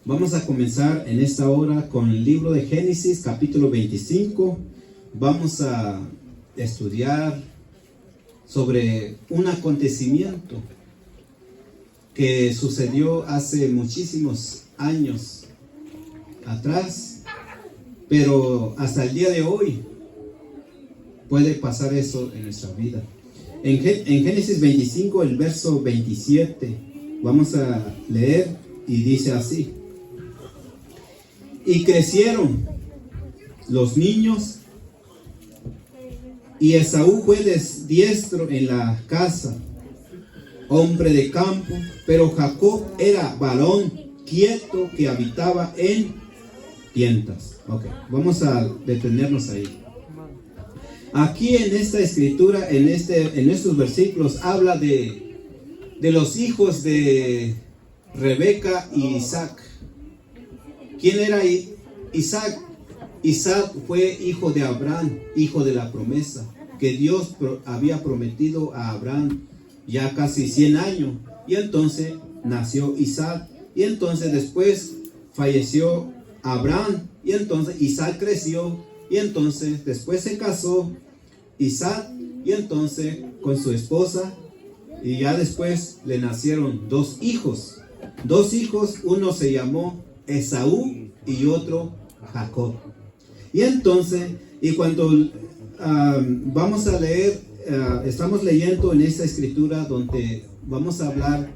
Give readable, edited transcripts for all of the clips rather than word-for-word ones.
Vamos a comenzar en esta hora con el libro de Génesis, capítulo 25. Vamos a estudiar sobre un acontecimiento que sucedió hace muchísimos años atrás, pero hasta el día de hoy puede pasar eso en nuestra vida. En Génesis 25, el verso 27, vamos a leer y dice así: y crecieron los niños, y Esaú fue diestro en la casa, hombre de campo, pero Jacob era varón quieto que habitaba en tiendas. Ok, vamos a detenernos ahí. Aquí en esta escritura, en estos versículos, habla de los hijos de Rebeca y Isaac. ¿Quién era Isaac? Isaac fue hijo de Abraham, hijo de la promesa que Dios había prometido a Abraham ya casi 100 años. Y entonces nació Isaac. Y entonces después falleció Abraham. Y entonces Isaac creció. Y entonces después se casó Isaac. Y entonces con su esposa. Y ya después le nacieron dos hijos. Uno se llamó Esaú y otro Jacob. Y entonces, cuando vamos a leer, estamos leyendo en esta escritura donde vamos a hablar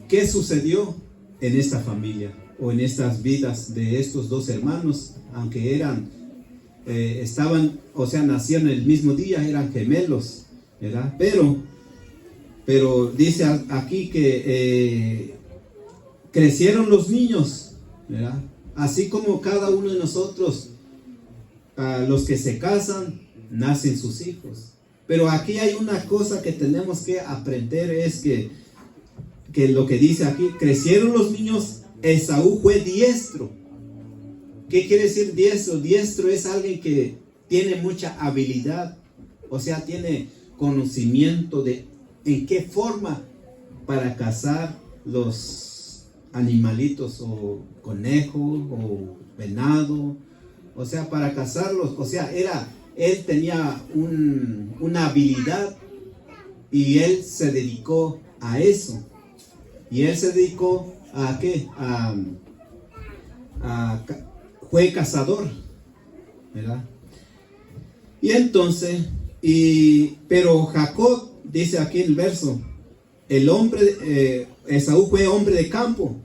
qué sucedió en esta familia o en estas vidas de estos dos hermanos, aunque nacieron el mismo día, eran gemelos, ¿verdad? Pero dice aquí que crecieron los niños, ¿verdad? Así como cada uno de nosotros, los que se casan, nacen sus hijos. Pero aquí hay una cosa que tenemos que aprender, es que lo que dice aquí, crecieron los niños, Esaú fue diestro. ¿Qué quiere decir diestro? Diestro es alguien que tiene mucha habilidad, o sea, tiene conocimiento de en qué forma para cazar los animalitos, o conejo, o venado, o sea, para cazarlos. O sea, él tenía una habilidad y él se dedicó a eso. Y él se dedicó a ¿qué? Fue cazador, ¿verdad? Y entonces, pero Jacob, dice aquí el verso, Esaú fue hombre de campo,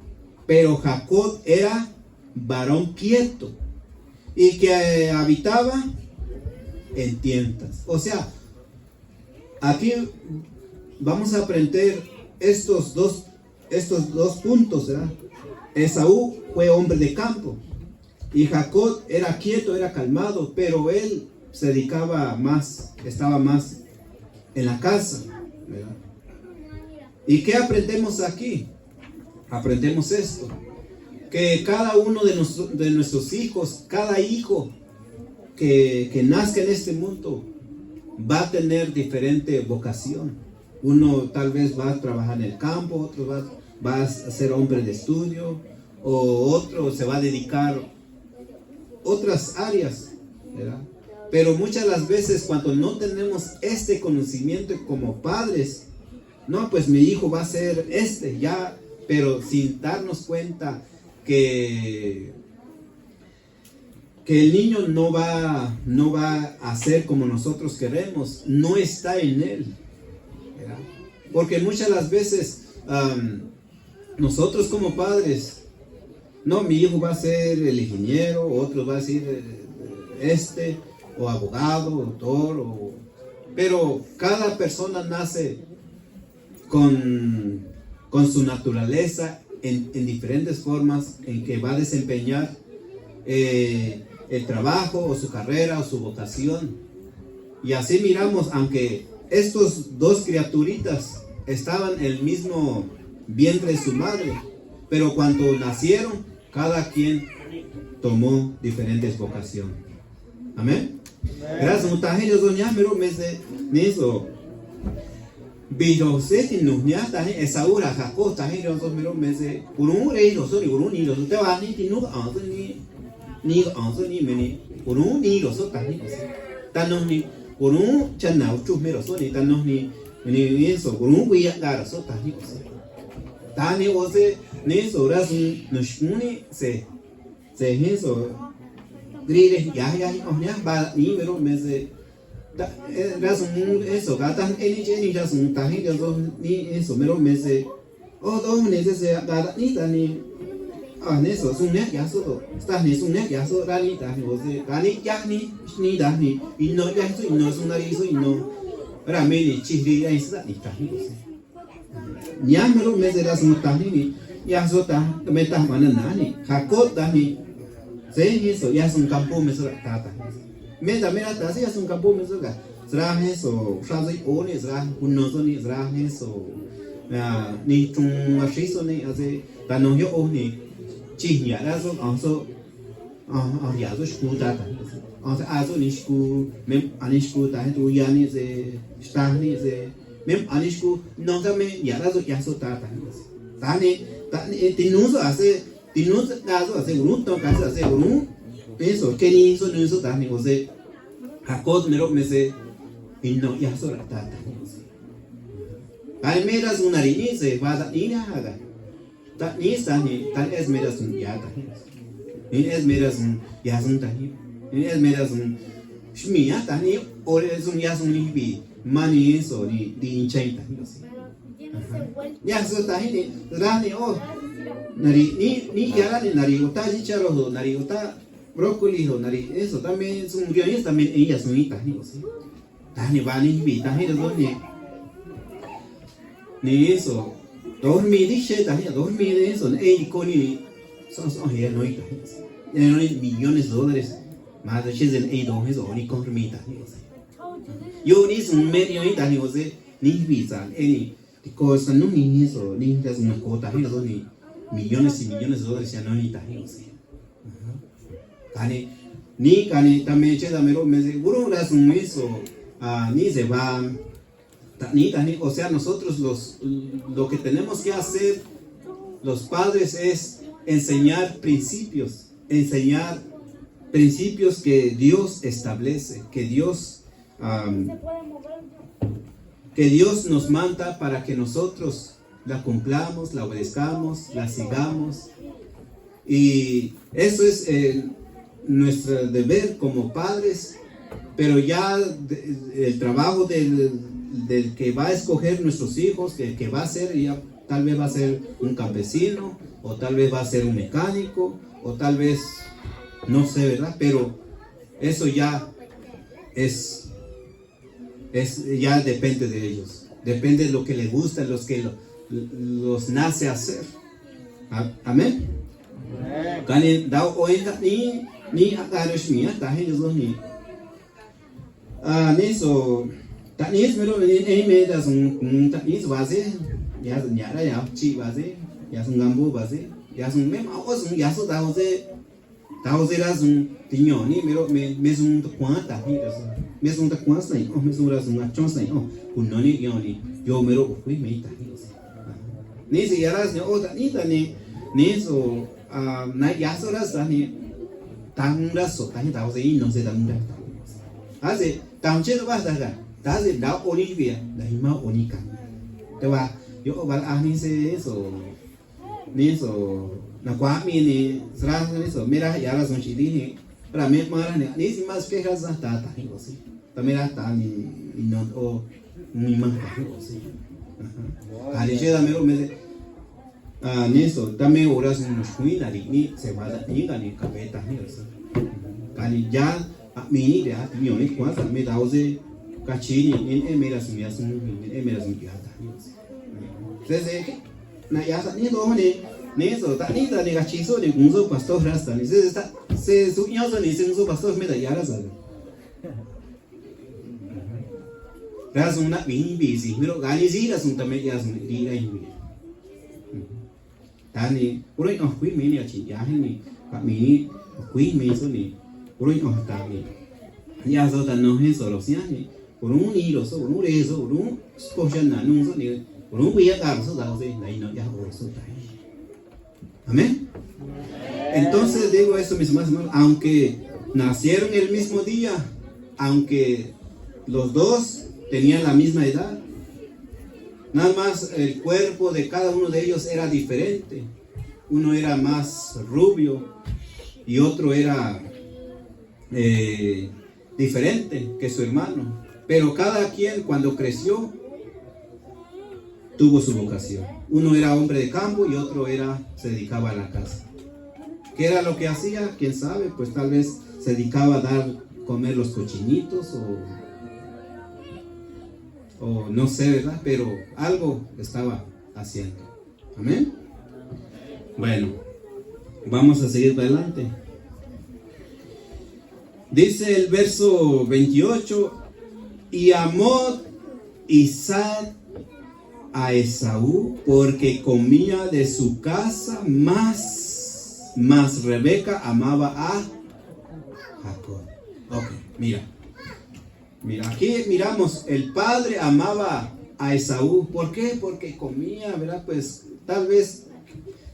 pero Jacob era varón quieto y que habitaba en tiendas. O sea, aquí vamos a aprender estos dos puntos, ¿verdad? Esaú fue hombre de campo y Jacob era quieto, era calmado, pero él se dedicaba más, estaba más en la casa, ¿verdad? ¿Y qué aprendemos aquí? Aprendemos esto, que cada uno de nuestros hijos, cada hijo que nazca en este mundo va a tener diferente vocación. Uno tal vez va a trabajar en el campo, otro va a ser hombre de estudio, o otro se va a dedicar a otras áreas, ¿verdad? Pero muchas de las veces cuando no tenemos este conocimiento como padres, no, pues mi hijo va a ser ya, pero sin darnos cuenta que el niño no va a ser como nosotros queremos, no está en él, ¿verdad? Porque muchas de las veces nosotros como padres, no, mi hijo va a ser el ingeniero, otro va a ser o abogado, doctor, pero cada persona nace con su naturaleza en diferentes formas en que va a desempeñar el trabajo o su carrera o su vocación. Y así miramos, aunque estos dos criaturitas estaban en el mismo vientre de su madre, pero cuando nacieron, cada quien tomó diferentes vocaciones. Amén. Gracias. Pero se tiene no ya ta ni esa hora Jacob ta ni los miro meses uno rey los ni uno ni los te va ni tiene ni ni me ni uno ni los ta ni ta no ni uno chanao chu me los ni ta no ni eso uno voy a dar los ta ni ta ni o se ni eso ras no shuni se eso grille ya va ni miro meses ras eso gatan ni ras ta ni ni eso miro meses dos meses se da ni eso es un ya so está ni es un ya so rani ta ni o se rani ya ni da ni y no ya eso y no es un nariz y no ra me ni chiri ya está ni ta ni o se ya miro meses ras ta ni ya so ta me ta mana nani Jacob da ni se eso ya es un campo me so ta me da mira ta es un campo me so ga será eso frases o ni será uno so ni será eso ni chung así so ni hace ta no yo o ni chỉ nhớ ra số giờ số school ta số ni school mem ani school ta tu ya ni se sta ni se mem ani school no ta me nhớ ra số ya số ta ni tin nu số hace tin nu ta số hace uno to ka hace uno eso que ni số nu số ta ni o se Jacob mero me se no ya số ta ai me das una ni se va da ni haga ta ni sa ni tan es meras un ya ta ni es meras un ya sun ta ni es meras un shmi ya ta ni o es un ya sun ni bi mani so ni di chain ta ni ya so ta ni ra ni o ni ya ra ni nari uta ji charo ho nari uta brócoli ho nari eso también es un guiones también ella son ta ni o sí ta ni va ni bi ta ni do ni eso dormir dice también dormir eso con ni son no hay no hay millones de dólares más de $10 eso ni con dormir yo ni un medio ni también o sea ni visa ni cosa no ni eso ni es una cuota ni millones y millones de dólares ya no ni también o sea ni también che también me seguro las un eso ni se va o sea, nosotros lo que tenemos que hacer los padres es enseñar principios que Dios establece, que Dios nos manda para que nosotros la cumplamos, la obedezcamos, la sigamos. Y eso es nuestro deber como padres, pero ya el trabajo del que va a escoger nuestros hijos, que va a ser, ya tal vez va a ser un campesino, o tal vez va a ser un mecánico, o tal vez, no sé, ¿verdad? Pero eso ya ya depende de ellos, depende de lo que les gusta, los nace hacer. Amén. Ni Taknis mero me das un taknis base ya nyara ya chi base ya sun gambo base ya sun mem awos ya so da hose ras un tiño ni mero me sun kwanta ni das me sun ta kwanta ni me sun ras un achon sai kunno ni yo mero fui me ta ni si yaras ni o ta ni so na ya so ras ni tang ras so ta ni ta hose no se tang ras hace tam che ba sa ga ta se da oni via da ma oni kan te ba yo bal ani se eso ni so na kwa mi ni sra ni so mira ya la son chidi ni para me mara ni si más que ras ta ni o si ta mira ta ni no o mi man ta o si ali che da mero me ni so dame horas nos cuida ni se va ni ga ni capeta ni o si kali ya mi ni ya mi ni kwa sa me da o se kachini en emeras mi asun en emeras mi yata desde que na ya sa ni do ni so ta ni da ni gachizo ni unzo pastor rasta ni se su nyoso ni se unzo pastor me da yara sa ras una bi si miro gani si ras un tame ya sun ri rai mi ta ni uroi no kui mi ni achi ya ni pa mi kui mi so ni uroi no ta ni ya so ta no he so lo sia ni Urun iro so urun rezo urun spojan nanung so ni urun wiya gar so da se na ino ya so tai. Amén. Entonces digo eso, mis hermanos, aunque nacieron el mismo día, aunque los dos tenían la misma edad, nada más el cuerpo de cada uno de ellos era diferente. Uno era más rubio y otro era diferente que su hermano. Pero cada quien cuando creció tuvo su vocación. Uno era hombre de campo y otro se dedicaba a la casa. ¿Qué era lo que hacía? ¿Quién sabe? Pues tal vez se dedicaba a dar comer los cochinitos o no sé, ¿verdad? Pero algo estaba haciendo. Amén. Bueno, vamos a seguir adelante. Dice el verso 28, y amó Isaac a Esaú porque comía de su casa, más Rebeca amaba a Jacob. Ok, mira, aquí miramos, el padre amaba a Esaú. ¿Por qué? Porque comía, ¿verdad? Pues tal vez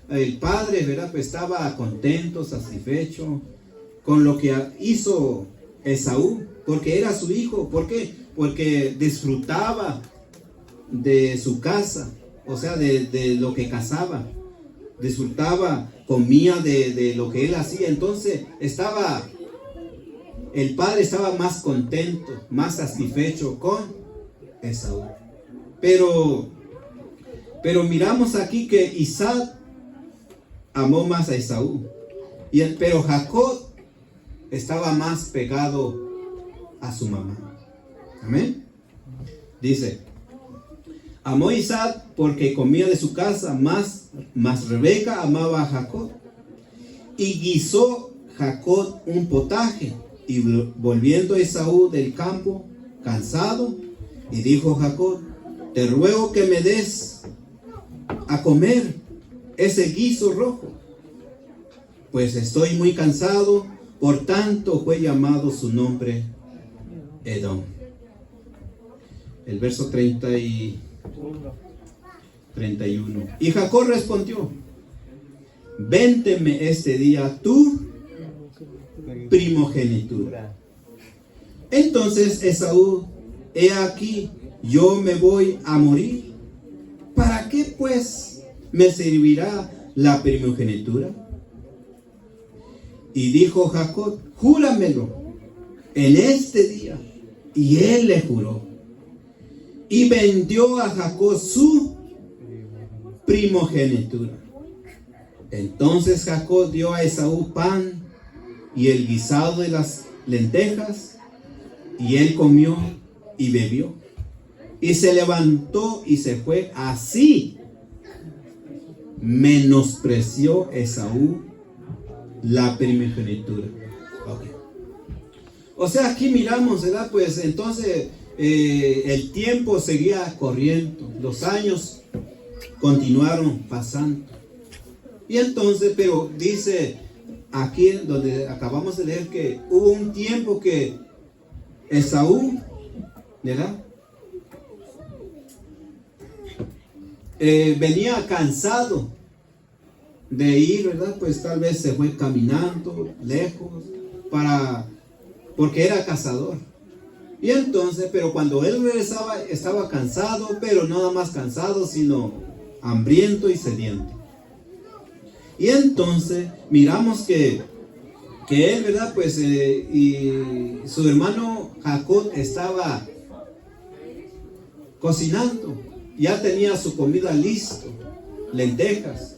el padre, ¿verdad? Pues estaba contento, satisfecho con lo que hizo Esaú, porque era su hijo. ¿Por qué? Porque disfrutaba de su casa, o sea, de lo que cazaba, disfrutaba, comía de lo que él hacía. Entonces el padre estaba más contento, más satisfecho con Esaú. Pero miramos aquí que Isaac amó más a Esaú, pero Jacob estaba más pegado a su mamá. Amén. Dice, amó Isaac porque comía de su casa, más Rebeca amaba a Jacob. Y guisó Jacob un potaje, y volviendo Esaú del campo, cansado, y dijo Jacob, te ruego que me des a comer ese guiso rojo, pues estoy muy cansado. Por tanto fue llamado su nombre Edom. El verso 30 y 31. Y Jacob respondió, vénteme este día tu primogenitura. Entonces Esaú, he aquí, yo me voy a morir. ¿Para qué pues me servirá la primogenitura? Y dijo Jacob, júramelo en este día. Y él le juró. Y vendió a Jacob su primogenitura. Entonces Jacob dio a Esaú pan y el guisado de las lentejas, y él comió y bebió. Y se levantó y se fue. Así menospreció Esaú la primogenitura. Okay. O sea, aquí miramos, ¿verdad? Pues entonces el tiempo seguía corriendo, los años continuaron pasando. Y entonces, pero dice aquí donde acabamos de leer que hubo un tiempo que Esaú, ¿verdad? Venía cansado de ir, ¿verdad? Pues tal vez se fue caminando lejos porque era cazador. Y entonces, pero cuando él regresaba, estaba cansado, pero no nada más cansado, sino hambriento y sediento. Y entonces miramos que él, ¿verdad? Pues y su hermano Jacob estaba cocinando, ya tenía su comida listo, lentejas.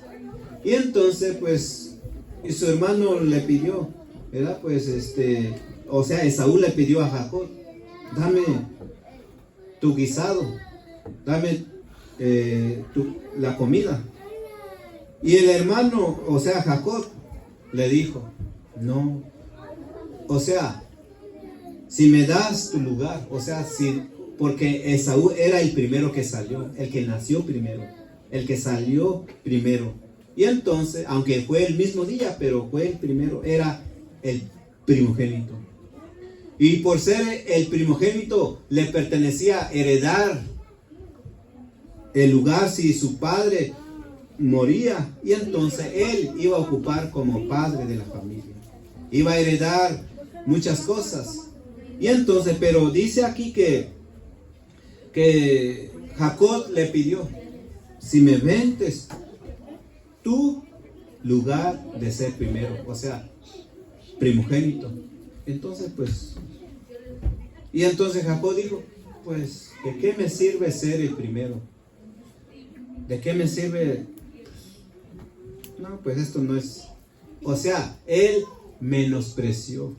Y entonces, pues, y su hermano le pidió, ¿verdad? Pues, o sea, Esaú le pidió a Jacob, dame tu guisado, dame la comida. Y el hermano, o sea, Jacob, le dijo, no, o sea, si me das tu lugar, o sea, porque Esaú era el primero que salió, el que nació primero, el que salió primero. Y entonces, aunque fue el mismo día, pero fue el primero, era el primogénito. Y por ser el primogénito, le pertenecía heredar el lugar si su padre moría. Y entonces él iba a ocupar como padre de la familia. Iba a heredar muchas cosas. Y entonces, pero dice aquí que Jacob le pidió, si me vendes tu lugar de ser primero, o sea, primogénito. Entonces, pues, y entonces Jacob dijo, pues, ¿de qué me sirve ser el primero? ¿De qué me sirve? No, pues esto no es. O sea, él menospreció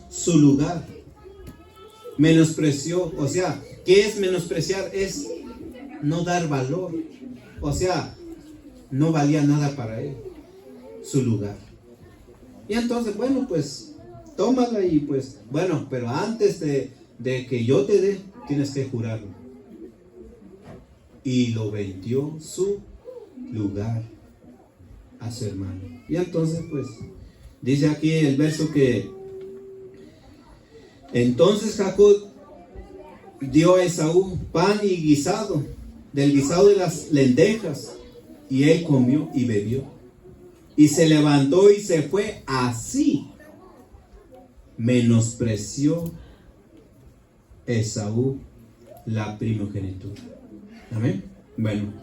su lugar. Menospreció, o sea, ¿qué es menospreciar? Es no dar valor. O sea, no valía nada para él su lugar. Y entonces, bueno, pues, tómala y pues, bueno, pero antes de que yo te dé, tienes que jurarlo. Y lo vendió su lugar a su hermano. Y entonces, pues, dice aquí el verso que entonces Jacob dio a Esaú pan y guisado, del guisado de las lentejas, y él comió y bebió. Y se levantó y se fue. Así menospreció Esaú la primogenitura. Amén. Bueno.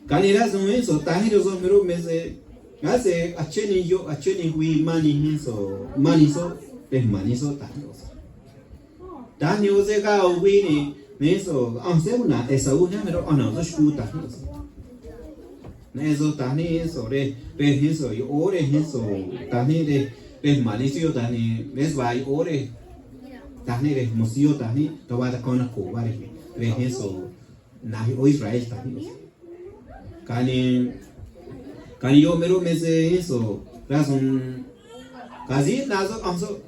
Caniras no eso, tajiros son pero me se hace acheni hui maniso es maniso tajiros. Tajiros se ga hui ni eso, aunque una Esaú ya pero no dos tajiros. Eso tani eso re eso y ore eso tani de malisio tani es vai ore tani de musio tani to va con la cuba re eso na o Israel tani cani yo mero me eso razón casi nazo anso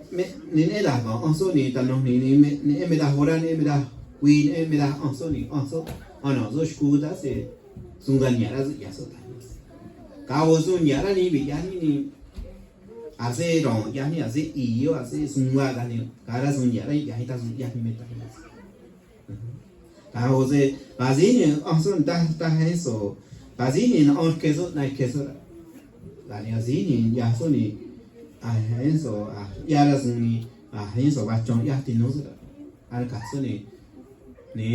ni la anso ni tano ni me da hora ni me da win me da anso ni anso no so escuda se sunganiara ya so Cabo sunyara ni villani ni hace ron ya ni hace y yo hace sunga ni cara sunyara ya está ya ni meta cabo se bazini son ta eso bazini no queso na queso la ni azini ya son ni eso ya la suni eso va chon ya tino al caso ni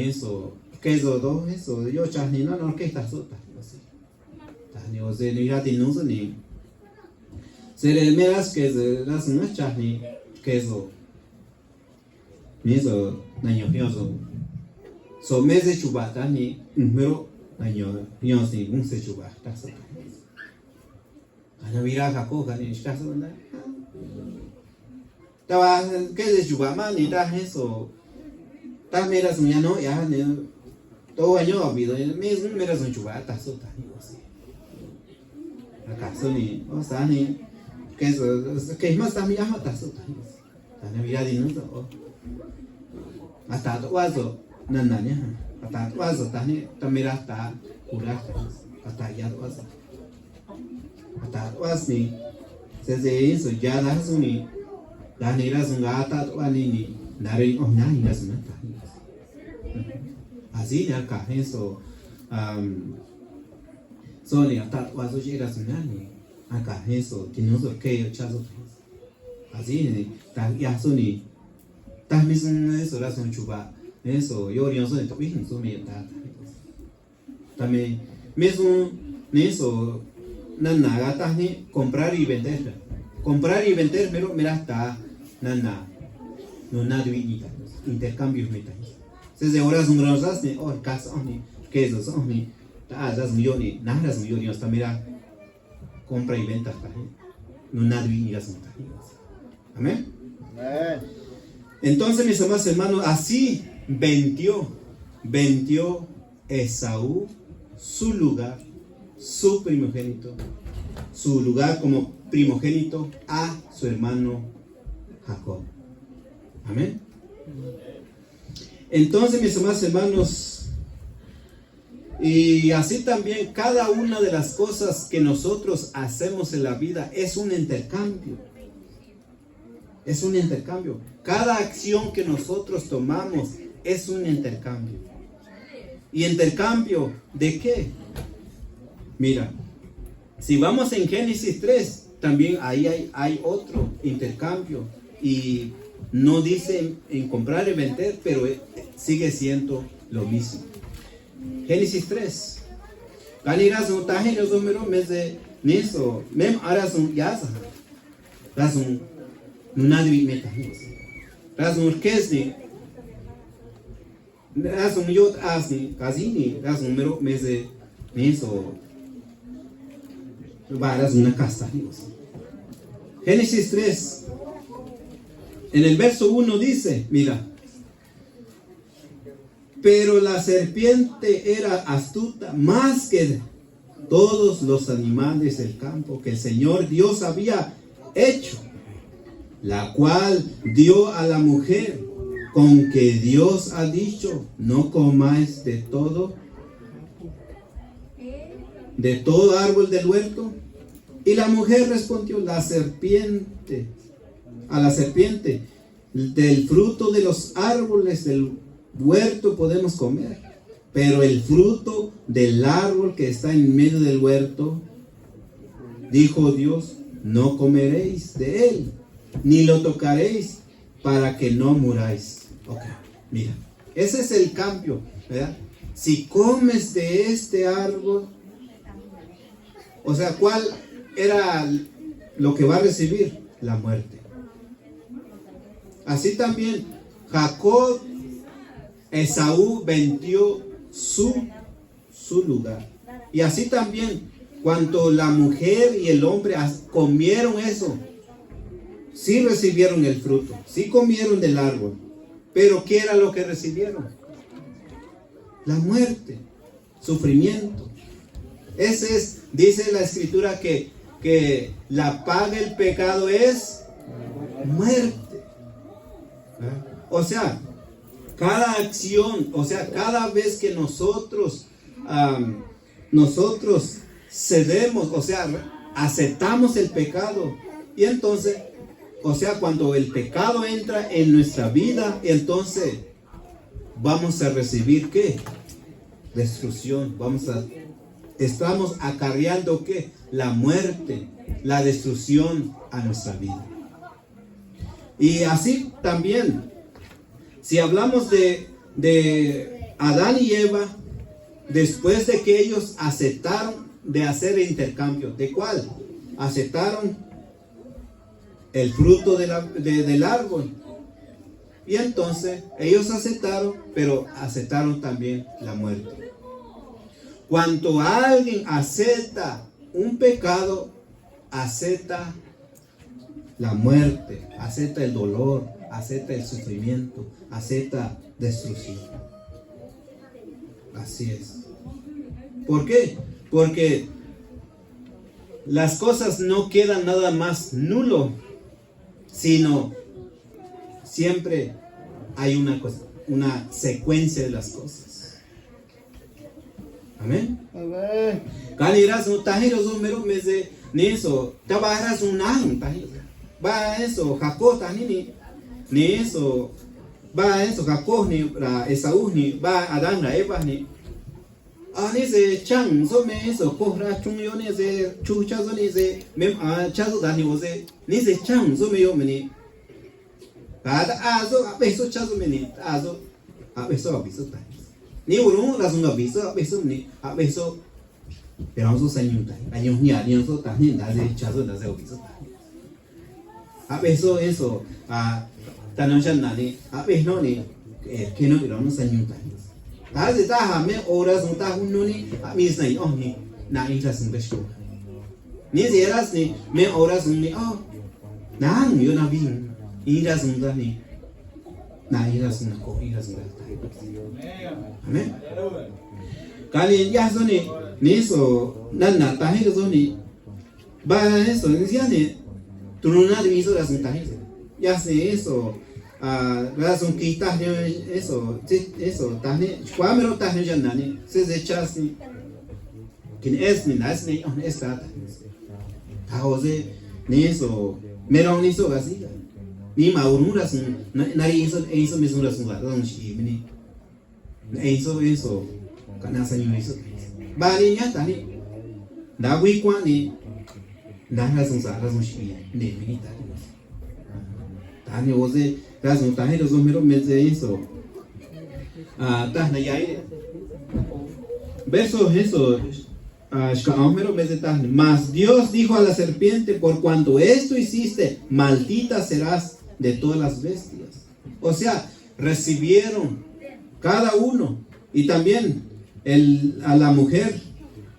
eso queso do eso yo chani no que está sota ni o se ni rati no se ni se le meras que se las no chani queso ni eso naño pioso so mese chubata ni pero naño pioso ni un se chubata so ana mira Jacob ni está so na estaba que de chubama ni da eso ta meras no ya ni todo año habido mismo meras un chubata so ta ni acaso ni o sea ni que eso que más también ama tazo también mira dinuso hasta wazo nananya hasta wazo también hasta curar hasta ya wazo hasta wazo ni se eso ya da eso ni da ni la zungata ni nari ona ni la zungata así ya acá eso Sony hasta wazo llega sunani acá eso tiene otro que chazo así ni ta ya sony ta mismo eso la son chuba eso yo no soy bien so me ta también mismo eso nana gata ni comprar y vender pero mira está nana no nada ni intercambios metas se horas un gran ni o casa ni que eso son ni das millones, nada millones hasta mira compra y venta no nada ni las amén. Entonces mis amados hermanos, así vendió Esaú su lugar, su primogénito, su lugar como primogénito a su hermano Jacob. Amén. Entonces mis amados hermanos, y así también cada una de las cosas que nosotros hacemos en la vida es un intercambio. Es un intercambio. Cada acción que nosotros tomamos es un intercambio. ¿Y intercambio de qué? Mira, si vamos en Génesis 3, también ahí hay otro intercambio. Y no dice en comprar y vender, pero sigue siendo lo mismo. Génesis 3. Ganirás tajero número mes de Niso, mem arazun yaza. Razun nunadvi metajos. Razun kesni. Razun yot asni, kazini, razun número mes de Niso. Varas una casa. Génesis 3. En el verso 1 dice, mira. Pero la serpiente era astuta más que todos los animales del campo que el Señor Dios había hecho, la cual dio a la mujer, con que Dios ha dicho, no comáis de todo árbol del huerto. Y la mujer respondió a la serpiente, del fruto de los árboles del huerto podemos comer, pero el fruto del árbol que está en medio del huerto, dijo Dios, no comeréis de él, ni lo tocaréis, para que no muráis. Ok, mira, ese es el cambio, ¿verdad? Si comes de este árbol, o sea, ¿cuál era lo que va a recibir? La muerte. Así también Jacob, Esaú vendió su lugar. Y así también, cuando la mujer y el hombre comieron eso, sí recibieron el fruto, sí comieron del árbol. Pero ¿qué era lo que recibieron? La muerte, sufrimiento. Ese es, dice la escritura que la paga del pecado es muerte. O sea, cada acción, o sea, cada vez que nosotros cedemos, o sea, aceptamos el pecado, y entonces, o sea, cuando el pecado entra en nuestra vida, entonces vamos a recibir ¿qué? Destrucción. Estamos acarreando ¿qué? La muerte, la destrucción a nuestra vida. Y así también, si hablamos de Adán y Eva, después de que ellos aceptaron de hacer el intercambio, ¿de cuál? Aceptaron el fruto del árbol. Y entonces ellos aceptaron, pero aceptaron también la muerte. Cuando alguien acepta un pecado, acepta la muerte, acepta el dolor, acepta el sufrimiento, acepta destrucción. Así es. ¿Por qué? Porque las cosas no quedan nada más nulo, sino siempre hay una secuencia de las cosas. Amén. Calirás un tajero número mes de Neso, tabarras un año tajero. Va eso, Jacob ni eso, va eso, Jacob ni Esaú ni va Adán la Eva ni. Ni se chang so me eso, kohra chung yo ni se chucha so ni se mem chazo da ni se ni se chang so me yo me ni. Kada azo abeso chazo me ni azo abeso ta. Ni uno la son abeso ni abeso. Pero so sayuta, años ni años so ta ni da se chazo da se abeso. Abeso eso tanoshan nani abeso ni que no pero no sayuta. Hace taja me horas no taja uno ni mis nay oh ni na intas en beso. Ni eras ni me horas ni oh na yo na bin intas un ni na iras na ko iras na. Amén. Kali ya so ni so na taje so ni ba eso ni ya ni tú no nada de eso las taje. Ya sé eso. Razón que está eso, también, cuando está ya nani, se echas ni, que es ni las ni on está, Jose ni eso, meron ni eso así, Ni maururas, nadie hizo mis unas ni hizo, canasa ni hizo. Bari ya tani, da wikwa ni, da razón shi, ni mini tani oze, razón tani razón mero meze hizo. Tahna ya verso eso. Mas Dios dijo a la serpiente: por cuanto esto hiciste, maldita serás de todas las bestias. O sea, recibieron cada uno, y también a la mujer,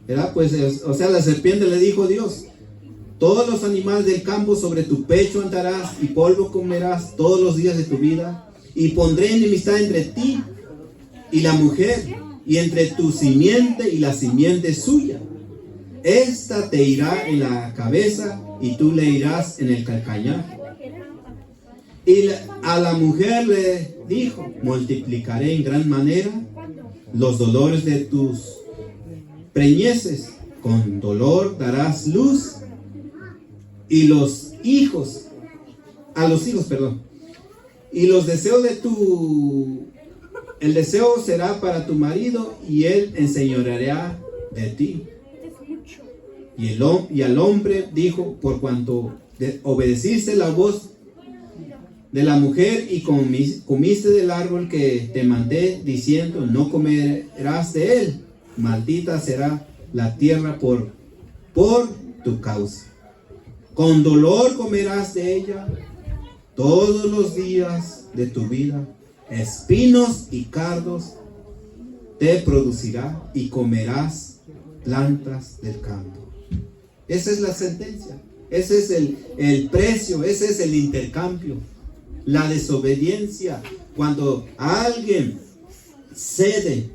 ¿verdad? Pues, o sea, la serpiente le dijo a Dios: todos los animales del campo sobre tu pecho andarás, y polvo comerás todos los días de tu vida, y pondré enemistad entre ti y la mujer, y entre tu simiente y la simiente suya. Esta te irá en la cabeza y tú le irás en el calcañar. Y a la mujer le dijo: multiplicaré en gran manera los dolores de tus preñeces. Con dolor darás luz y los hijos, y los deseos el deseo será para tu marido, y él enseñoreará de ti. Y al hombre dijo: por cuanto obedeciste la voz de la mujer y comiste del árbol que te mandé, diciendo: no comerás de él, maldita será la tierra por tu causa. Con dolor comerás de ella todos los días de tu vida. Espinos y cardos te producirá, y comerás plantas del campo. Esa es la sentencia. Ese es el precio. Ese es el intercambio. La desobediencia. Cuando alguien cede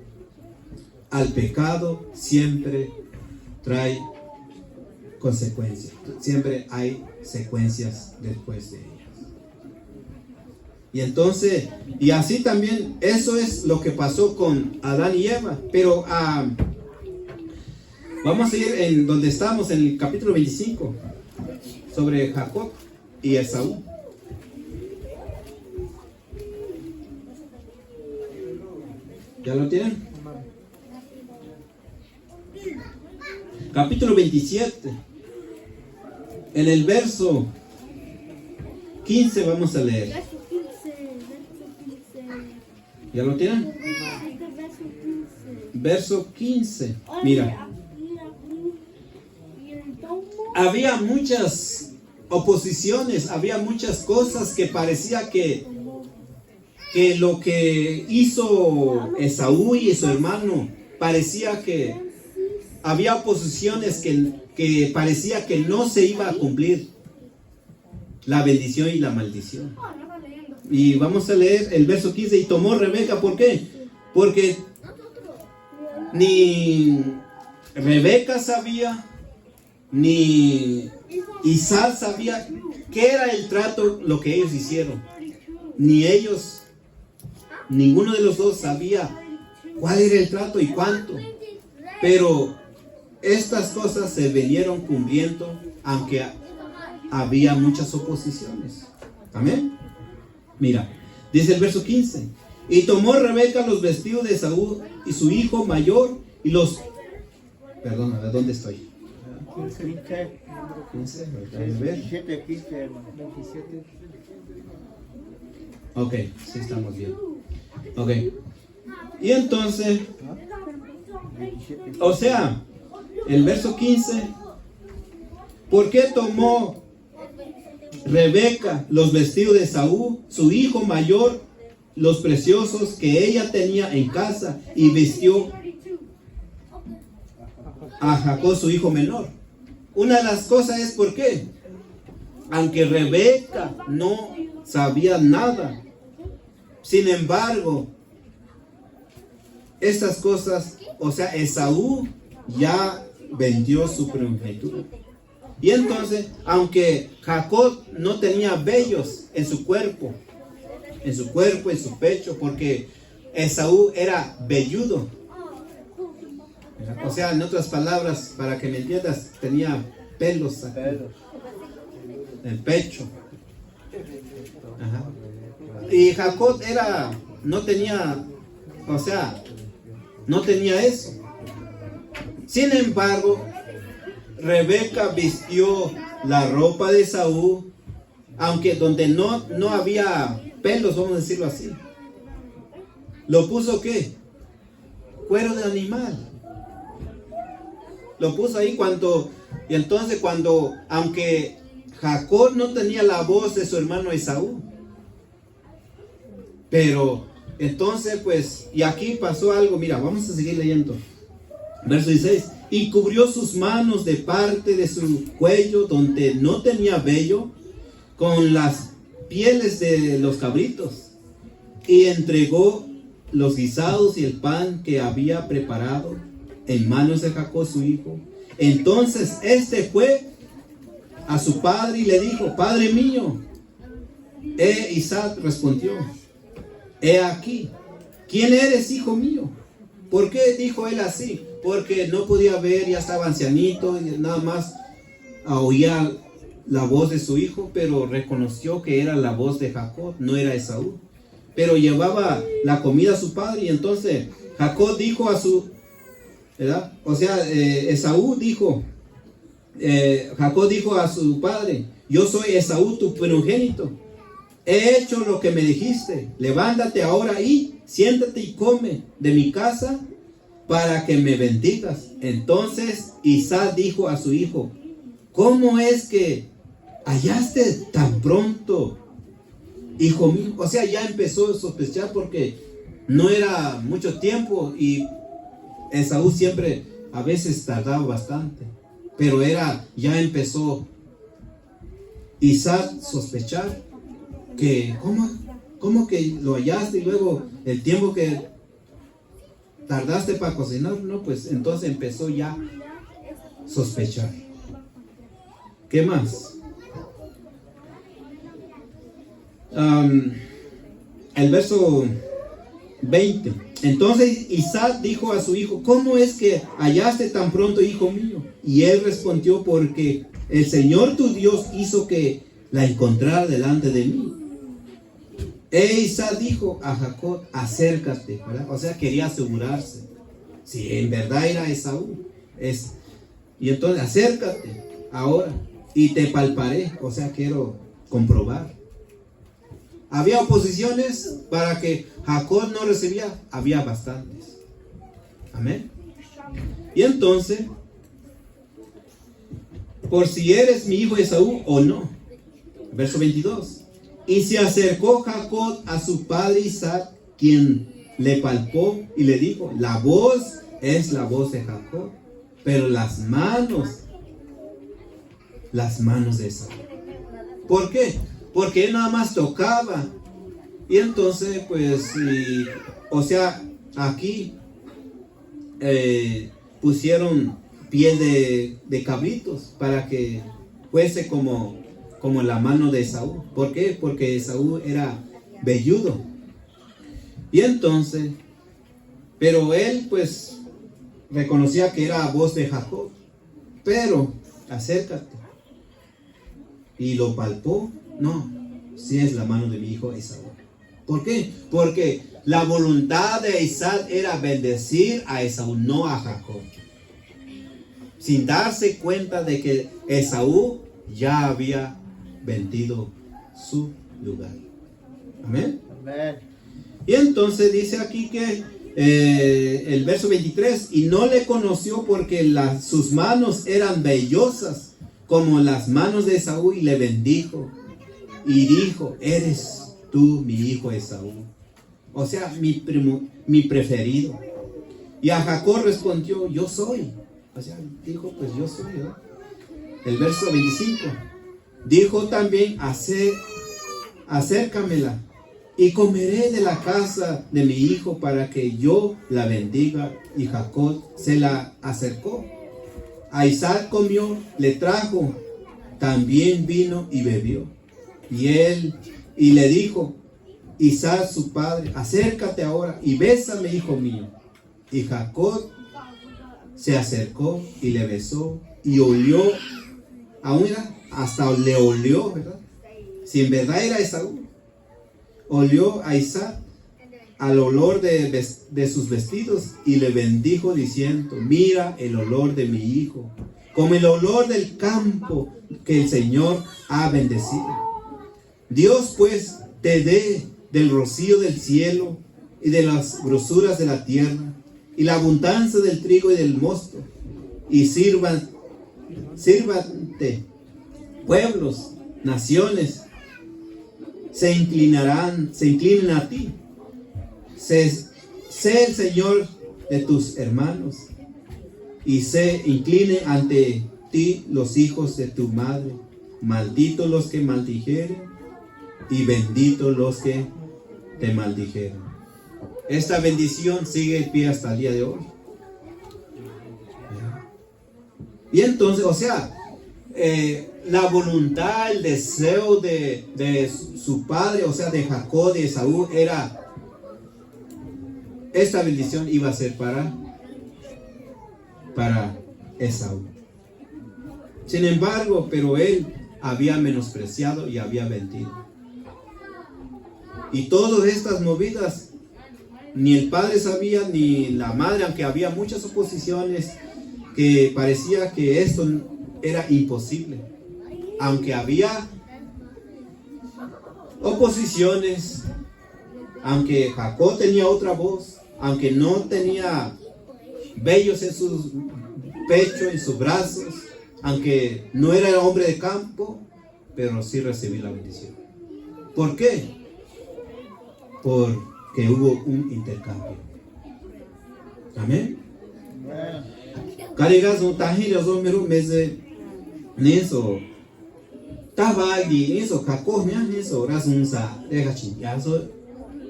al pecado, siempre trae consecuencias. Siempre hay secuencias después de ellas. Y entonces, y así también, eso es lo que pasó con Adán y Eva. Pero vamos a ir en donde estamos, en el capítulo 25, sobre Jacob y Esaú. ¿Ya lo tienen? Capítulo 27. En el verso 15 vamos a leer. ¿Ya lo tienen? Verso 15. Mira. Había muchas oposiciones, había muchas cosas que parecía que lo que hizo Esaú y su hermano, parecía que había oposiciones que parecía que no se iba a cumplir la bendición y la maldición. Y vamos a leer el verso 15. Y tomó Rebeca, ¿por qué? Porque ni Rebeca sabía, ni Isaac sabía qué era el trato, lo que ellos hicieron. Ni ellos, ninguno de los dos sabía cuál era el trato y cuánto. Pero estas cosas se vinieron cumpliendo, aunque había muchas oposiciones. Amén. Mira, dice el verso 15. Y tomó Rebeca los vestidos de Esaú y su hijo mayor y los... Perdón, a ver, ¿dónde estoy? 15, 27, 15, 27. Ok, sí estamos bien. Ok. Y entonces, o sea, el verso 15, ¿por qué tomó Rebeca los vestidos de Esaú, su hijo mayor, los preciosos que ella tenía en casa, y vistió a Jacob, su hijo menor? Una de las cosas es por qué, aunque Rebeca no sabía nada, sin embargo, estas cosas, o sea, Esaú ya vendió su primogenitura. Y entonces, aunque Jacob no tenía vellos en su cuerpo, en su pecho, porque Esaú era velludo. O sea, en otras palabras, para que me entiendas, tenía pelos aquí, en el pecho. Ajá. Y Jacob no tenía, o sea, no tenía eso. Sin embargo, Rebeca vistió la ropa de Esaú, aunque donde no había pelos, vamos a decirlo así. ¿Lo puso qué? Cuero de animal. Lo puso ahí y entonces aunque Jacob no tenía la voz de su hermano Esaú, pero entonces pues, y aquí pasó algo, mira, vamos a seguir leyendo. Verso 16, y cubrió sus manos de parte de su cuello donde no tenía vello, con las pieles de los cabritos, y entregó los guisados y el pan que había preparado en manos de Jacob su hijo. Entonces este fue a su padre y le dijo: Padre mío. Isaac respondió: He aquí. ¿Quién eres, hijo mío? ¿Por qué dijo él así? Porque no podía ver, ya estaba ancianito, y nada más oía la voz de su hijo, pero reconoció que era la voz de Jacob, no era Esaú. Pero llevaba la comida a su padre, y entonces Jacob dijo a su, ¿verdad? O sea, Jacob dijo a su padre: yo soy Esaú, tu primogénito. He hecho lo que me dijiste. Levántate ahora y siéntate y come de mi casa para que me bendigas. Entonces Isaac dijo a su hijo: ¿cómo es que hallaste tan pronto, hijo mío? O sea, ya empezó a sospechar porque no era mucho tiempo y Esaú siempre a veces tardaba bastante. Pero ya empezó Isaac a sospechar que, ¿cómo que lo hallaste y luego el tiempo que tardaste para cocinar? No, pues entonces empezó ya a sospechar. ¿Qué más? El verso 20. Entonces Isaac dijo a su hijo: ¿cómo es que hallaste tan pronto, hijo mío? Y él respondió: porque el Señor tu Dios hizo que la encontrara delante de mí. Isaac dijo a Jacob: acércate, ¿verdad? O sea, quería asegurarse si en verdad era Esaú. Y entonces, acércate ahora y te palparé. O sea, quiero comprobar. Había oposiciones para que Jacob no recibía. Había bastantes. Amén. Y entonces, por si eres mi hijo Esaú o no. Verso 22. Y se acercó Jacob a su padre Isaac, quien le palpó y le dijo: la voz es la voz de Jacob, pero las manos de Esaú. ¿Por qué? Porque él nada más tocaba. Y entonces, pues, o sea, aquí pusieron piel de cabritos para que fuese como la mano de Esaú. ¿Por qué? Porque Esaú era velludo. Y entonces, pero él pues reconocía que era voz de Jacob. Pero, acércate. Y lo palpó. No, sí es la mano de mi hijo Esaú. ¿Por qué? Porque la voluntad de Isaac era bendecir a Esaú, no a Jacob. Sin darse cuenta de que Esaú ya había vendido su lugar. Amén. Amén. Y entonces dice aquí que el verso 23: y no le conoció porque sus manos eran vellosas como las manos de Esaú, y le bendijo y dijo: eres tú mi hijo Esaú, o sea, mi preferido. Y a Jacob respondió: yo soy. O sea, dijo: pues yo soy, ¿verdad? El verso 25. Dijo también: acércamela y comeré de la casa de mi hijo para que yo la bendiga. Y Jacob se la acercó. A Isaac comió, le trajo también vino y bebió. Y le dijo Isaac su padre: acércate ahora y bésame, hijo mío. Y Jacob se acercó y le besó y olió, aún hasta le olió, ¿verdad? si en verdad era Esaú, olió a Isaac al olor de sus vestidos y le bendijo diciendo: mira el olor de mi hijo, como el olor del campo que el Señor ha bendecido. Dios pues te dé del rocío del cielo y de las grosuras de la tierra y la abundancia del trigo y del mosto, y sírvate pueblos, naciones, se inclinen a ti. Sé el Señor de tus hermanos, y se inclinen ante ti los hijos de tu madre. Malditos los que maldijeren, y benditos los que te maldijeren. Esta bendición sigue en pie hasta el día de hoy. Y entonces, o sea, la voluntad, el deseo de su padre, o sea, de Jacob, de Esaú, era: esta bendición iba a ser para Esaú. Sin embargo, pero él había menospreciado y había mentido. Y todas estas movidas, ni el padre sabía, ni la madre, aunque había muchas oposiciones, que parecía que esto era imposible. Aunque había oposiciones, aunque Jacob tenía otra voz, aunque no tenía vellos en sus pechos, en sus brazos, aunque no era hombre de campo, pero sí recibí la bendición. ¿Por qué? Porque hubo un intercambio. Amén. Carigas un tajira zo mero meze neso tabagi neso kakosnya neso rasunsa regachin yaso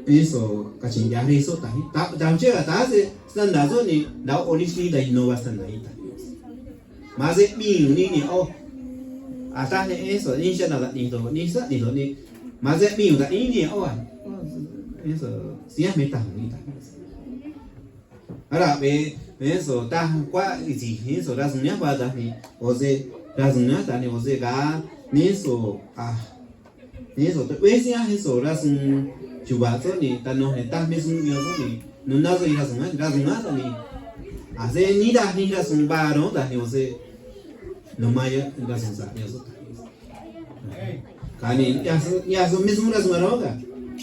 neso kachin yareso tahi damche ataze standazo ni da onishni da innovasta naita maze ni o atane eso nisha na ni do nisa ni do ni maze da ni o eso sia meta ni ta ara be eso ta kwa isi eso razunya bada ni oze razunya ta ni oze ga neso neso te wesia eso razun chubazo ni ta no ta mesun yoso ni no nazo razunya ta ni aze ni razun baro ta ni oze no maya razun sa yoso ta kani yaso mesun razun roga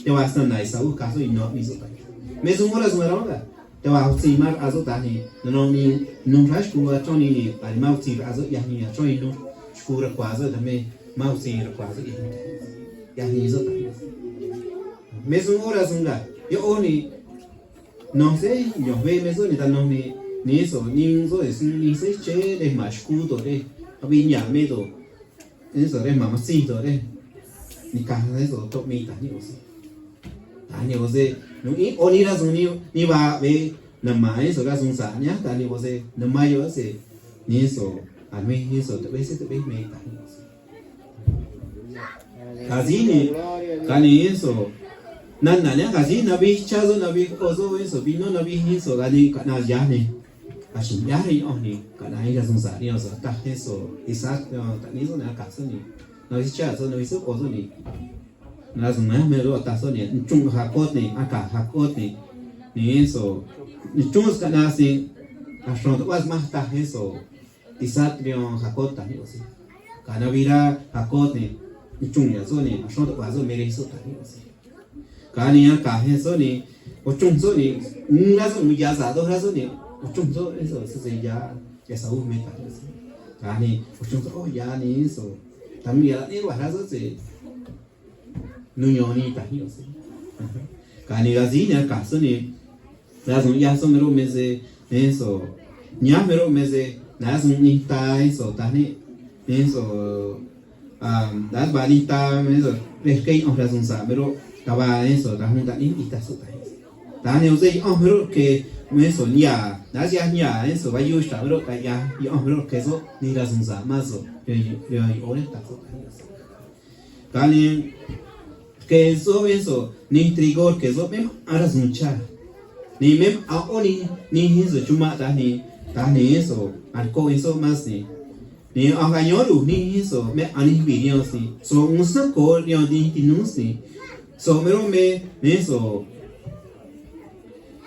te vas na Esaú caso y no miso ta mesun razun roga te va a simar azo tani no ni no rash ku choni ni al mauti azo yahni choni no shkura kwazo dame mauti kwazo yahni zo tani mesun ora sunga yo oni no sé yo ve meso ni tan no ni eso ni zo es ni se che de mashkudo de abinya medo eso de mamacito de ni caja de eso to mi tani osi tani osi no y oni razón ni va ve nama eso razón sa nya tani osi nama yo se ni eso a mí eso te ves me tani osi kazini kani eso nanda nya kazini nabi chazo nabi ozo eso vino nabi eso kani kana yane ashin yari oni kana ira razón sa ni oso ta eso Isaac tani eso na kasani no es chazo no eso ozo ni razón na me lo ta so ni chung Jacob ni aka Jacob ni eso ni chung kana si ashon to was más ta eso Isaac leon Jacob ta ni osi kana vira Jacob ni chung ya so ni ashon to was me re so ta ni osi kani aka eso ni o chung so ni na so mi ya sa do ra so ni o chung so eso se ya Esaú me ta osi kani o chung so oh ya ni eso también ya ni wa ra so se nuñoni tahi osi kani gazina kaso ni razun ya so mero meze eso nya mero meze razun ni ta eso tani eso das banita meso reskai on razun sa mero taba eso razun tani ita so tahi tani osi on mero que eso nya das ya nya eso va yo sta mero ya on mero que eso ni razun sa maso yo ore ta so tahi kani que eso ni trigor que eso mem aras mucha ni mem a oni ni eso chuma ta ni eso alco eso más ni Ni engañó luz ni eso, me han vivido así. So un saco ni no sé. So me eso.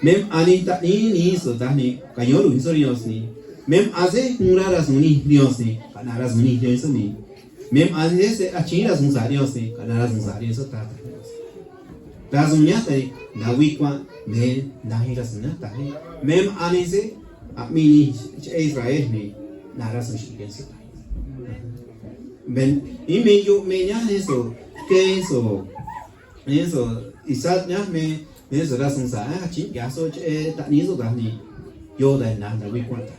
Mem anita ni eso, da ni engañó luz ni. Mem hace un raras ni Dios ni, canaras ni Dios ni. Mem hace a chinas un sarios ni, canaras un sarios está. Das uñas ahí, la wikwa, me da hiras nata. Mem anise a mini Israel ni, naras un chiquense. Ven, y me ya eso, que eso, Isaac ya me eso da son sa, ching ya so ni eso da ni, yo da nada we cuenta.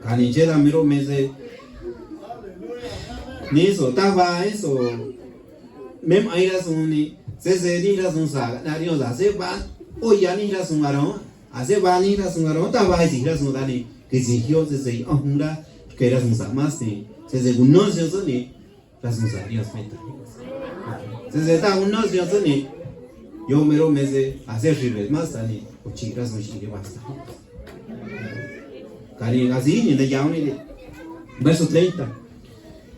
Cani chela miro me se, ni eso taba eso, mem ahí la son ni, se ni la son sa, na Dios hace va, o ya ni la son arón, hace va ni la son arón, taba ahí la son da ni, que si yo se ahora que las musamas ni se según se ni las musarias meta se está unos yo ni yo mero me se hacer ribes más ni o chicas no chile basta cari así ni de ya ni verso 30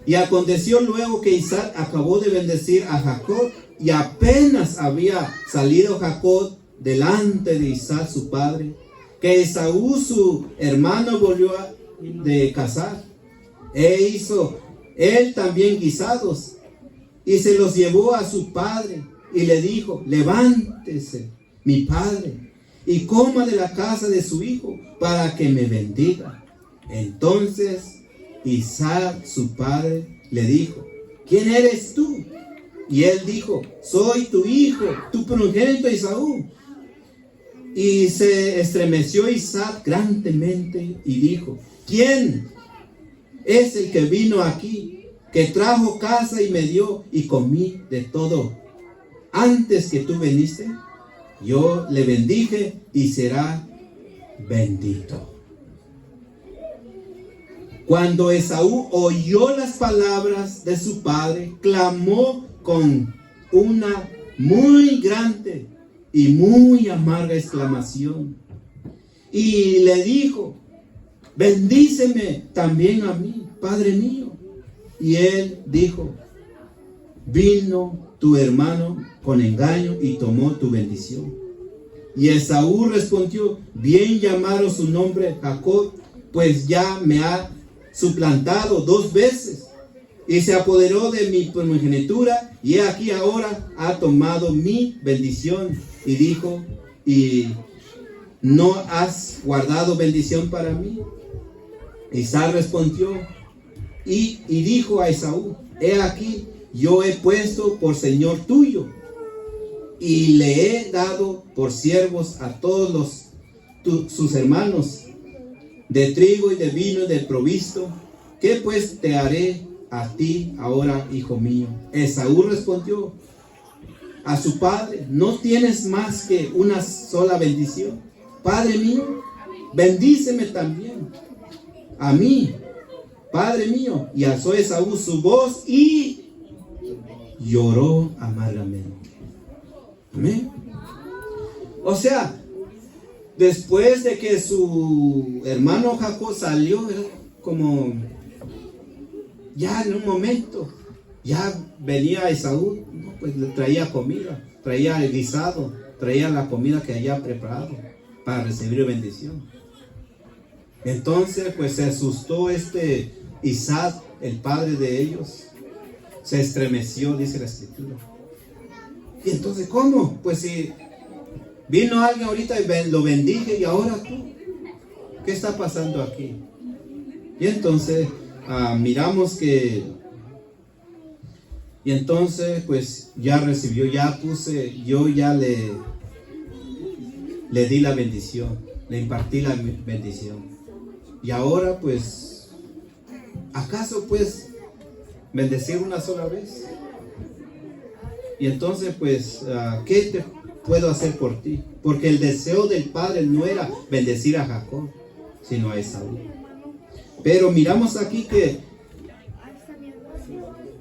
y aconteció luego que Isaac acabó de bendecir a Jacob y apenas había salido Jacob delante de Isaac su padre que Esaú su hermano volvió de cazar e hizo él también guisados y se los llevó a su padre y le dijo: levántese mi padre y coma de la casa de su hijo para que me bendiga. Entonces Isaac su padre le dijo: ¿quién eres tú? Y él dijo: soy tu hijo, tu primogénito Esaú. Y se estremeció Isaac grandemente y dijo: ¿quién es el que vino aquí, que trajo casa y me dio y comí de todo antes que tú viniste? Yo le bendije y será bendito. Cuando Esaú oyó las palabras de su padre, clamó con una muy grande y muy amarga exclamación. Y le dijo: bendíceme también a mí, Padre mío. Y él dijo: vino tu hermano con engaño y tomó tu bendición. Y Esaú respondió: bien llamaron su nombre Jacob, pues ya me ha suplantado 2 veces. Y se apoderó de mi primogenitura, y aquí ahora ha tomado mi bendición. Y dijo: ¿y no has guardado bendición para mí? Isaac respondió y dijo a Esaú: he aquí, yo he puesto por señor tuyo, y le he dado por siervos a todos sus hermanos, de trigo y de vino del provisto. ¿Qué pues te haré a ti ahora, hijo mío? Esaú respondió a su padre: no tienes más que una sola bendición. Padre mío, bendíceme también a mí, Padre mío. Y alzó Esaú su voz y lloró amargamente. Amén. O sea, después de que su hermano Jacob salió, ¿verdad? Como ya en un momento, ya venía Esaú, pues le traía comida, traía el guisado, traía la comida que había preparado para recibir bendición. Entonces pues se asustó Isaac, el padre de ellos, se estremeció, dice la escritura. Y entonces, ¿cómo? Pues si vino alguien ahorita y lo bendije, y ahora tú, ¿qué está pasando aquí? Y entonces miramos que, y entonces pues ya recibió, yo ya le di la bendición, le impartí la bendición. Y ahora pues, ¿acaso pues bendecir una sola vez? Y entonces pues, ¿qué te puedo hacer por ti? Porque el deseo del padre no era bendecir a Jacob, sino a Esaú. Pero miramos aquí que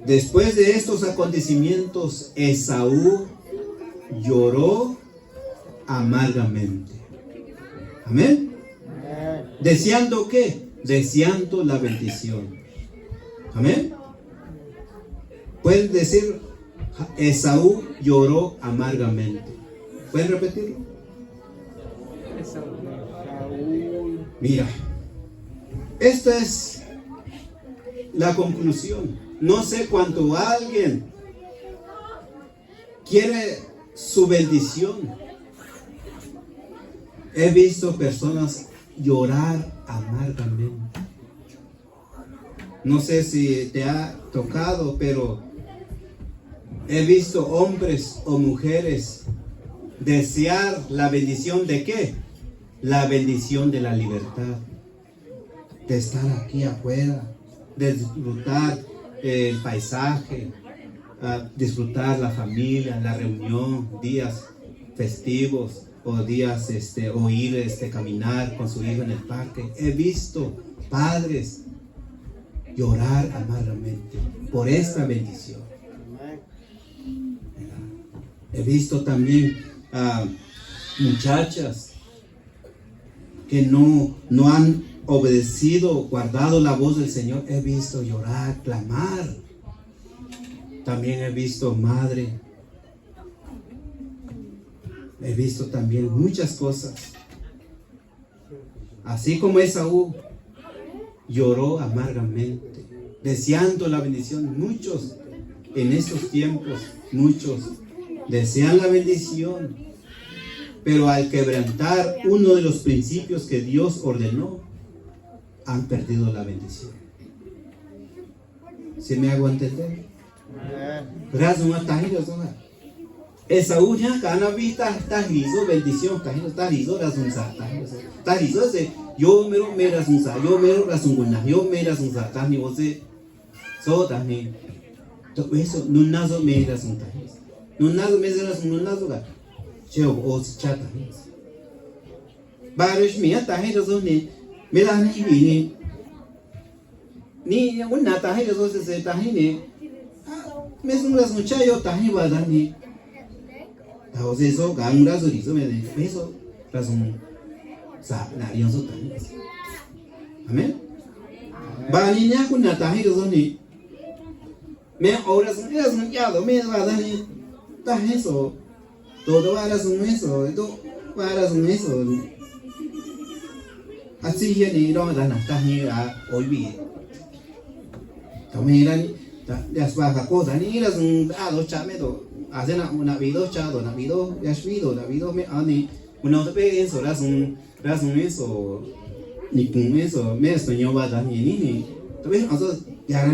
después de estos acontecimientos, Esaú lloró amargamente. Amén. Deseando ¿qué? deseando la bendición. Amén. Pueden decir, Esaú lloró amargamente. ¿Pueden repetirlo? Mira, esta es la conclusión. No sé cuánto alguien quiere su bendición. He visto personas llorar amargamente. No sé si te ha tocado, pero he visto hombres o mujeres desear la bendición de ¿qué? La bendición de la libertad. De estar aquí afuera, de disfrutar el paisaje, disfrutar la familia, la reunión, días festivos o días o ir caminar con su hijo en el parque. He visto padres llorar amargamente por esta bendición. He visto también muchachas que no han obedecido, guardado la voz del Señor. He visto llorar, clamar. También he visto madre. He visto también muchas cosas. Así como Esaú lloró amargamente, deseando la bendición. Muchos en estos tiempos, muchos desean la bendición, pero al quebrantar uno de los principios que Dios ordenó, han perdido la bendición. ¿Sí me hago entender? Esaú ya cada vista está rizo bendición, está rizo razunza, está rizo se yo me razunza, yo me razunguna, yo me razunza, tani vose so tani to eso nunazo me razunta, nunazo me razunta, nunazo ga cheo os chata, barish mía tahi razun me la ni una tahi razun se tahi ne me son razuncha yo tahi badani. Eso ganga su rizo me dice eso razón sa narión su tan. Amén. Baninya kun natahi razón ni me ahora son yado me va dar ni ta eso todo va razón eso todo va razón eso así ya ni no da nata ni a hoy vi también ya es baja cosa ni razón a dos chamedo hace una video chado, una video ya subido, una video me ani, una otra vez eso, razón eso, ni con eso, me estoy va dar ni, también eso ya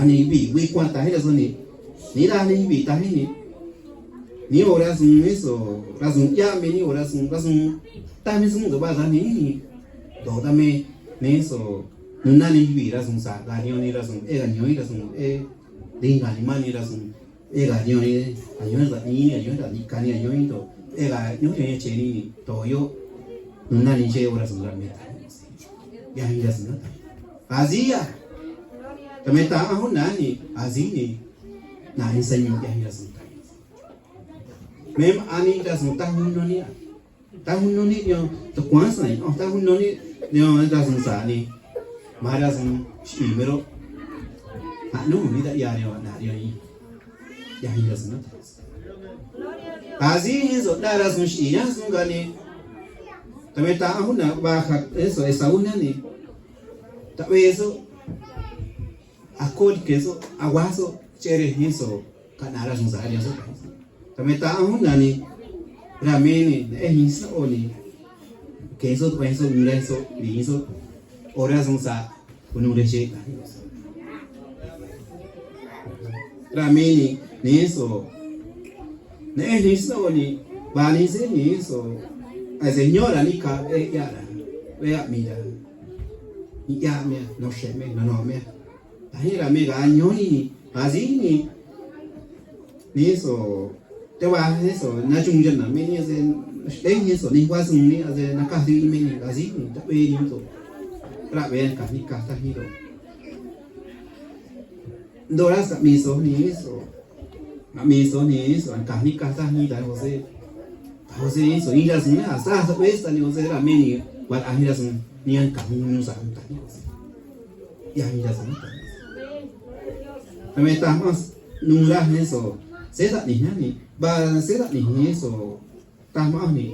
ni vi cuánta es eso ni vi también ni razón eso, razón ya me ni razón, también son va dar ni, todo también eso, no ni vi razón sa, la ni razón, ni razón, dinga ni mani razón. Ega ñoñe añoña ni añoña ni cani añoño ega ñoñe cheni toyo nuna ni che horas la meta ya mira si no azia también ta aún nani azini na enseño ya mira si mem ani das no ta hun no ni yo to cuánto no ta hun no ni yo das no sa ni maras primero no mira ya na yo ya hilas no así eso daras un chinas un gani también está una baja eso esa una ni también eso acol que eso aguaso chere eso canaras un salario eso también está una ni rameni es eso o ni que eso mira eso y eso horas un sa un leche rameni ni eso ni eso ni vale ni eso a señora ni cabe ya vea mira ni ya me no sé me no me ahí la mega año ni así ni eso te va eso na chung chân me ni eso ni qua sung ni na ka di me ni así ni ta be ni to ra ven ka ni ka ta hi do doras mi so ni eso acá ni casa ni da José eso y las ni hasta esta ni José la meni cual ahiras ni an kamu sa ta ya mira sa ta también estamos nunca eso se da ni ni ba se da ni eso estamos ni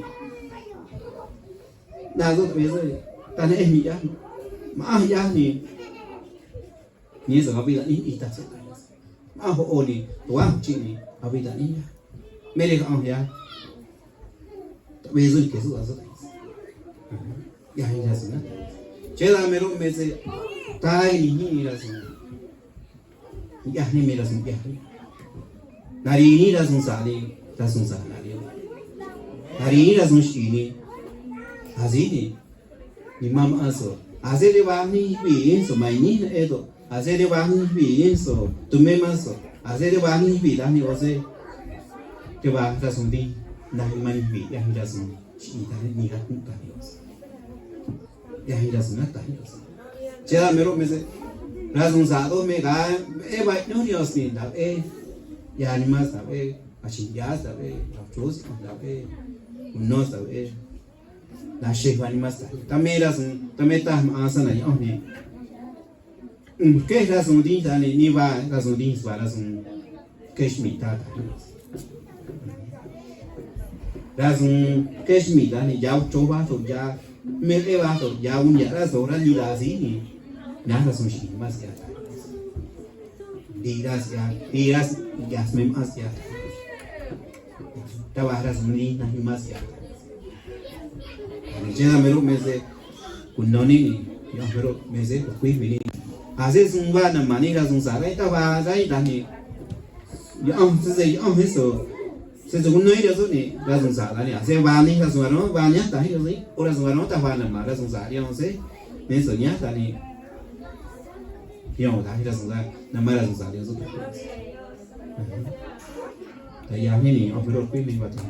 da rồi bây giờ ta này em ya mà ya ni giờ bây giờ ít ta sẽ mà họ đi toán chị ni bây giờ ni mấy đứa ông ya bây giờ cái số là ya ya gì nữa chế là mấy lúc mấy giờ tai ni là gì ya ni mấy là gì ya nari ni là gì nari ni là gì ni Azini ni mama aso azere wani bi so mai ni edo azere wani bi so tume maso azere wani bi da ni ose ke ba ta sun di na mani bi ya hira sun chi da ni ga kun ta ni ose ya hira sun na ta ni ose chera mero me se ra sun sa do me ga e ba no ni ose da ya ni ma sa a chi ya sa a chos da no sa la shekwa ni masta también también está asana y oni que es un din tani ni va es un din para un kashmir ta es un kashmir tani ya choba to ya me eva to ya un ya la zona ni la si ni nada son shi más ya diras ya me más ya tabaras ni na más ya Jena mero mese kunoni ni ya mero mese kui mini ase sungba na mani la sung sa ta ba dai da ni ya am se so se kunoi de so ni la sung sa la ni ase ba ni la sung no ba nya ta hi so ora sung no ta ba na ma la sung sa ya se me so nya ta ni yo da hi la sung sa na ma la sung sa de so ya ni o pero kui ni ba ta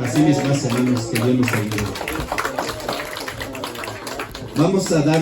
así mismas semanas que yo no sé. Vamos a dar